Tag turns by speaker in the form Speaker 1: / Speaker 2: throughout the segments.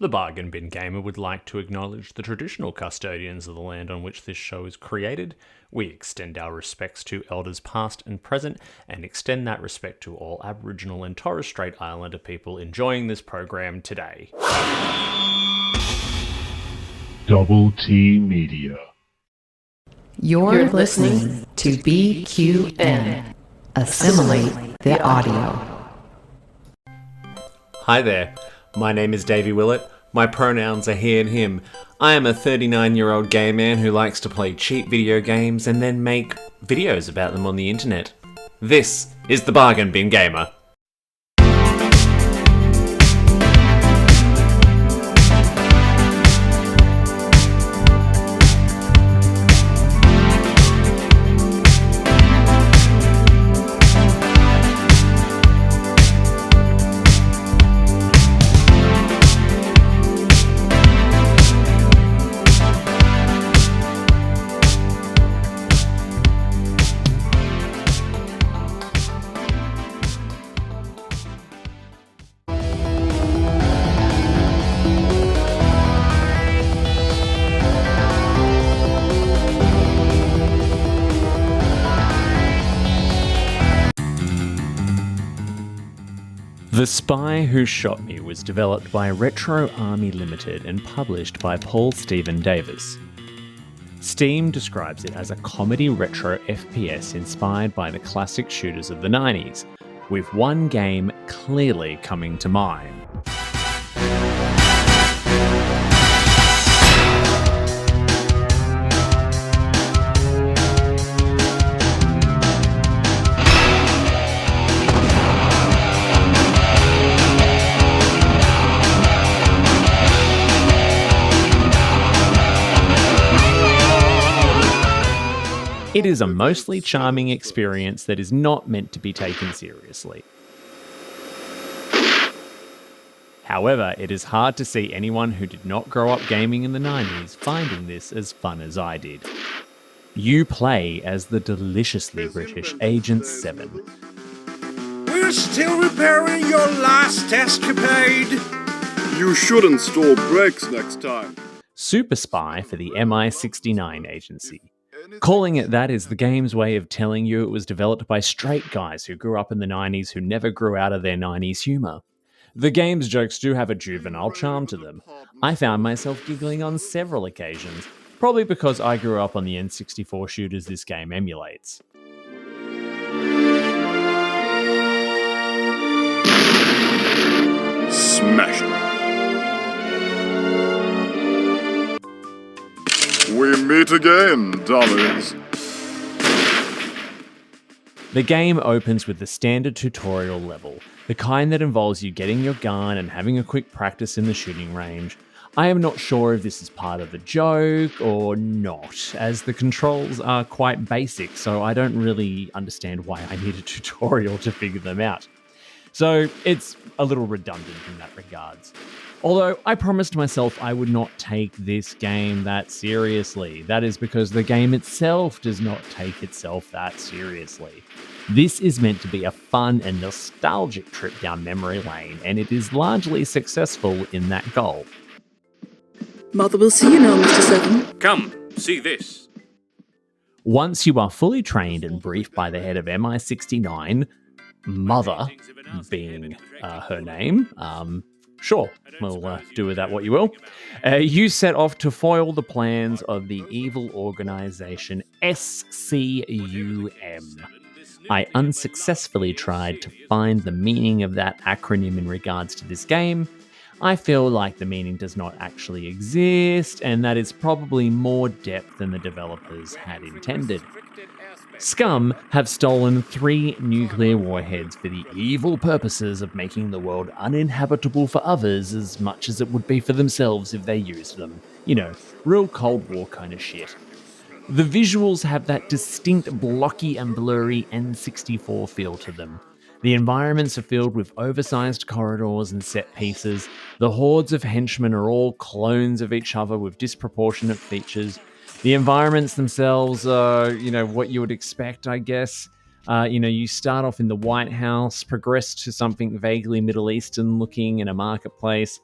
Speaker 1: The Bargain Bin Gamer would like to acknowledge the traditional custodians of the land on which this show is created. We extend our respects to elders past and present, and extend that respect to all Aboriginal and Torres Strait Islander people enjoying this program today.
Speaker 2: Double T Media.
Speaker 3: You're listening to BQN. Assimilate the audio.
Speaker 1: Hi there, my name is Davey Willett. My pronouns are he and him. I am a 39-year-old gay man who likes to play cheap video games and then make videos about them on the internet. This is the Bargain Bin Gamer. The Spy Who Shot Me was developed by Retro Army Limited and published by Paul Stephen Davis. Steam describes it as a comedy retro FPS inspired by the classic shooters of the 90s, with one game clearly coming to mind. It is a mostly charming experience that is not meant to be taken seriously. However, it is hard to see anyone who did not grow up gaming in the 90s finding this as fun as I did. You play as the deliciously British Agent 7.
Speaker 4: We're still repairing your last escapade.
Speaker 5: You should install brakes next time.
Speaker 1: Super spy for the MI69 agency. Calling it that is the game's way of telling you it was developed by straight guys who grew up in the 90s who never grew out of their 90s humour. The game's jokes do have a juvenile charm to them. I found myself giggling on several occasions, probably because I grew up on the N64 shooters this game emulates.
Speaker 5: Smash it. We meet again, darlings.
Speaker 1: The game opens with the standard tutorial level, the kind that involves you getting your gun and having a quick practice in the shooting range. I am not sure if this is part of the joke or not, as the controls are quite basic, so I don't really understand why I need a tutorial to figure them out. So it's a little redundant in that regards. Although I promised myself I would not take this game that seriously. That is because the game itself does not take itself that seriously. This is meant to be a fun and nostalgic trip down memory lane, and it is largely successful in that goal.
Speaker 6: Mother will see you now, Mr. Seven.
Speaker 4: Come, see this.
Speaker 1: Once you are fully trained and briefed by the head of MI69, Mother being her name, sure, we'll do with that what you will. You set off to foil the plans of the evil organisation SCUM. I unsuccessfully tried to find the meaning of that acronym in regards to this game. I feel like the meaning does not actually exist, and that is probably more depth than the developers had intended. Scum have stolen 3 nuclear warheads for the evil purposes of making the world uninhabitable for others as much as it would be for themselves if they used them. You know, real Cold War kind of shit. The visuals have that distinct blocky and blurry N64 feel to them. The environments are filled with oversized corridors and set pieces. The hordes of henchmen are all clones of each other with disproportionate features. The environments themselves are, what you would expect, I guess. You start off in the White House, progress to something vaguely Middle Eastern looking in a marketplace.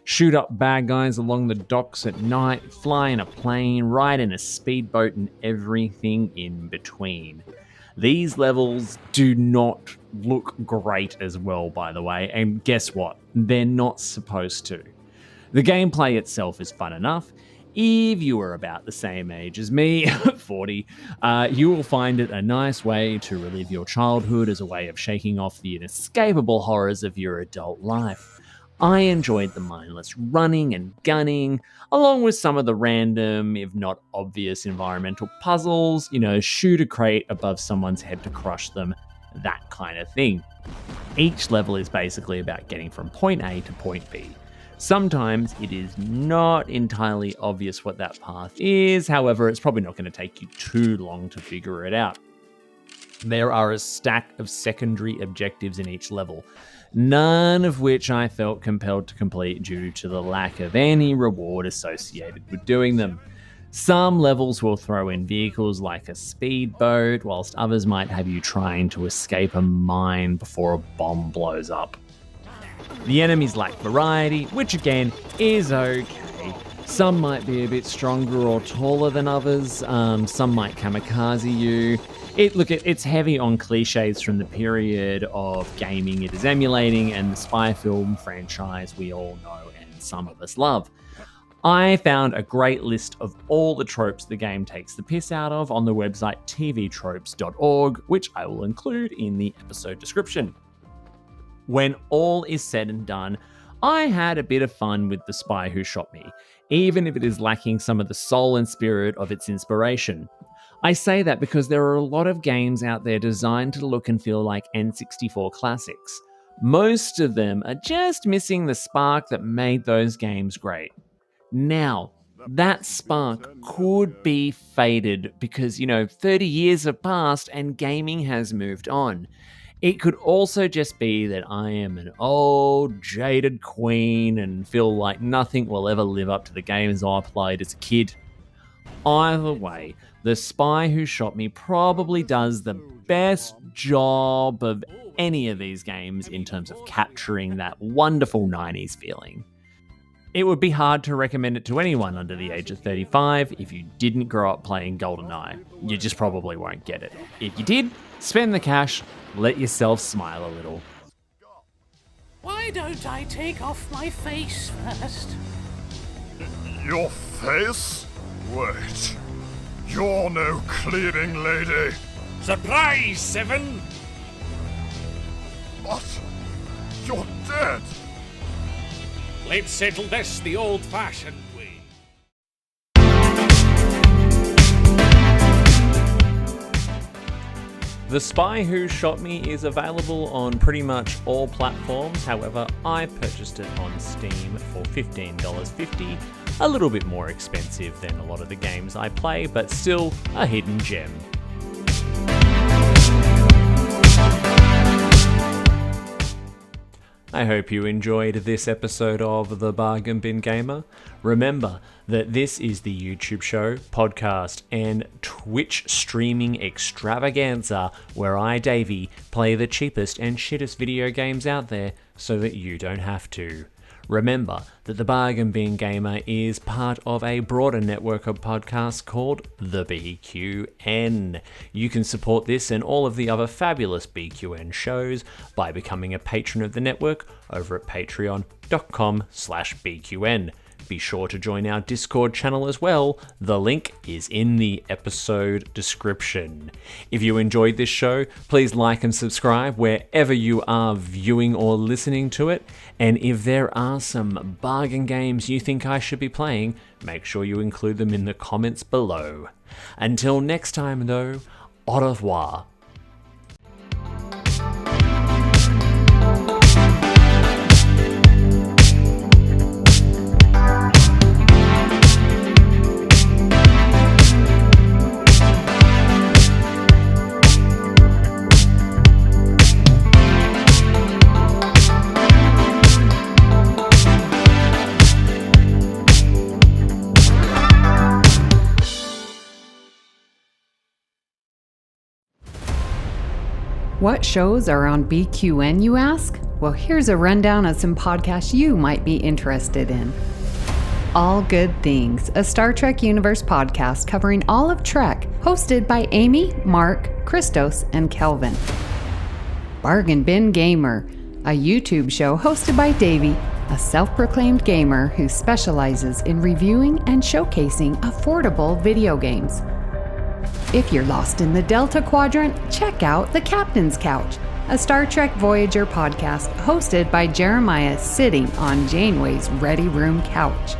Speaker 1: shoot up bad guys along the docks at night, fly in a plane, ride in a speedboat, and everything in between. These levels do not look great as well, by the way, and guess what? They're not supposed to. The gameplay itself is fun enough. If you are about the same age as me, 40, you will find it a nice way to relive your childhood as a way of shaking off the inescapable horrors of your adult life. I enjoyed the mindless running and gunning, along with some of the random, if not obvious, environmental puzzles, shoot a crate above someone's head to crush them, that kind of thing. Each level is basically about getting from point A to point B. Sometimes it is not entirely obvious what that path is, however, it's probably not going to take you too long to figure it out. There are a stack of secondary objectives in each level, none of which I felt compelled to complete due to the lack of any reward associated with doing them. Some levels will throw in vehicles like a speedboat, whilst others might have you trying to escape a mine before a bomb blows up. The enemies lack variety, which again is okay. Some might be a bit stronger or taller than others, some might kamikaze you. It's heavy on cliches from the period of gaming it is emulating and the spy film franchise we all know and some of us love. I found a great list of all the tropes the game takes the piss out of on the website tvtropes.org, which I will include in the episode description. When all is said and done, I had a bit of fun with The Spy Who Shot Me, even if it is lacking some of the soul and spirit of its inspiration. I say that because there are a lot of games out there designed to look and feel like N64 classics. Most of them are just missing the spark that made those games great. Now, that spark could be faded because, 30 years have passed and gaming has moved on. It could also just be that I am an old, jaded queen and feel like nothing will ever live up to the games I played as a kid. Either way, The Spy Who Shot Me probably does the best job of any of these games in terms of capturing that wonderful 90s feeling. It would be hard to recommend it to anyone under the age of 35 if you didn't grow up playing Goldeneye. You just probably won't get it. If you did, spend the cash, let yourself smile a little.
Speaker 7: Why don't I take off my face first?
Speaker 5: Your face? Wait. You're no cleaning lady.
Speaker 4: Surprise, Seven!
Speaker 5: What? You're dead.
Speaker 4: Let's settle this the old-fashioned way.
Speaker 1: The Spy Who Shot Me is available on pretty much all platforms, however, I purchased it on Steam for $15.50, a little bit more expensive than a lot of the games I play, but still a hidden gem. I hope you enjoyed this episode of The Bargain Bin Gaymer. Remember that this is the YouTube show, podcast, and Twitch streaming extravaganza where I, Davey, play the cheapest and shittest video games out there so that you don't have to. Remember that the Bargain Bin Gaymer is part of a broader network of podcasts called the BQN. You can support this and all of the other fabulous BQN shows by becoming a patron of the network over at patreon.com/BQN. Be sure to join our Discord channel as well. The link is in the episode description. If you enjoyed this show, please like and subscribe wherever you are viewing or listening to it. And if there are some bargain games you think I should be playing, make sure you include them in the comments below. Until next time though, au revoir.
Speaker 3: What shows are on BQN, you ask? Well, here's a rundown of some podcasts you might be interested in. All Good Things, a Star Trek Universe podcast covering all of Trek, hosted by Amy, Mark, Christos, and Kelvin. Bargain Bin Gaymer, a YouTube show hosted by Davey, a self-proclaimed gamer who specializes in reviewing and showcasing affordable video games. If you're lost in the Delta Quadrant, check out The Captain's Couch, a Star Trek Voyager podcast hosted by Jeremiah sitting on Janeway's Ready Room couch.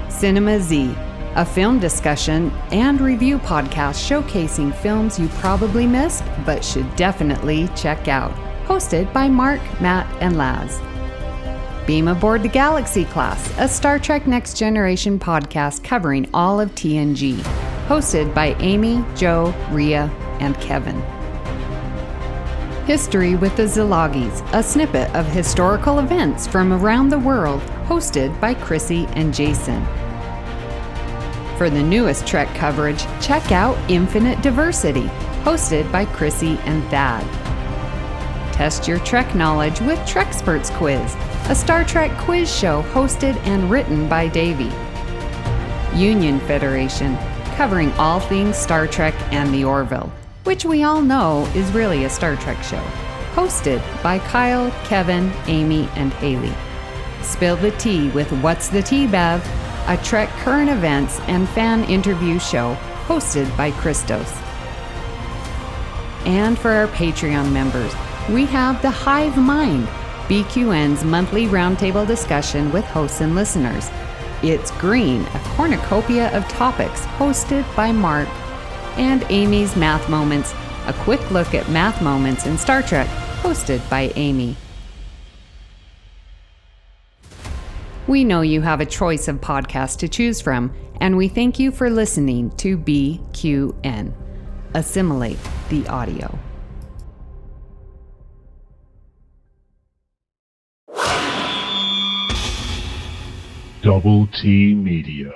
Speaker 3: Cinema Z, a film discussion and review podcast showcasing films you probably missed but should definitely check out, hosted by Mark, Matt, and Laz. Beam Aboard the Galaxy Class, a Star Trek Next Generation podcast covering all of TNG, hosted by Amy, Joe, Rhea, and Kevin. History with the Zilagis, a snippet of historical events from around the world, hosted by Chrissy and Jason. For the newest Trek coverage, check out Infinite Diversity, hosted by Chrissy and Thad. Test your Trek knowledge with Treksperts Quiz, a Star Trek quiz show hosted and written by Davey. Union Federation, covering all things Star Trek and the Orville, which we all know is really a Star Trek show, hosted by Kyle, Kevin, Amy, and Haley. Spill the Tea with What's the Tea, Bev, a Trek current events and fan interview show hosted by Christos. And for our Patreon members, we have The Hive Mind, BQN's monthly roundtable discussion with hosts and listeners. It's Green, a cornucopia of topics hosted by Mark. And Amy's Math Moments, a quick look at math moments in Star Trek, hosted by Amy. We know you have a choice of podcasts to choose from, and we thank you for listening to BQN. Assimilate the audio.
Speaker 2: Double T Media.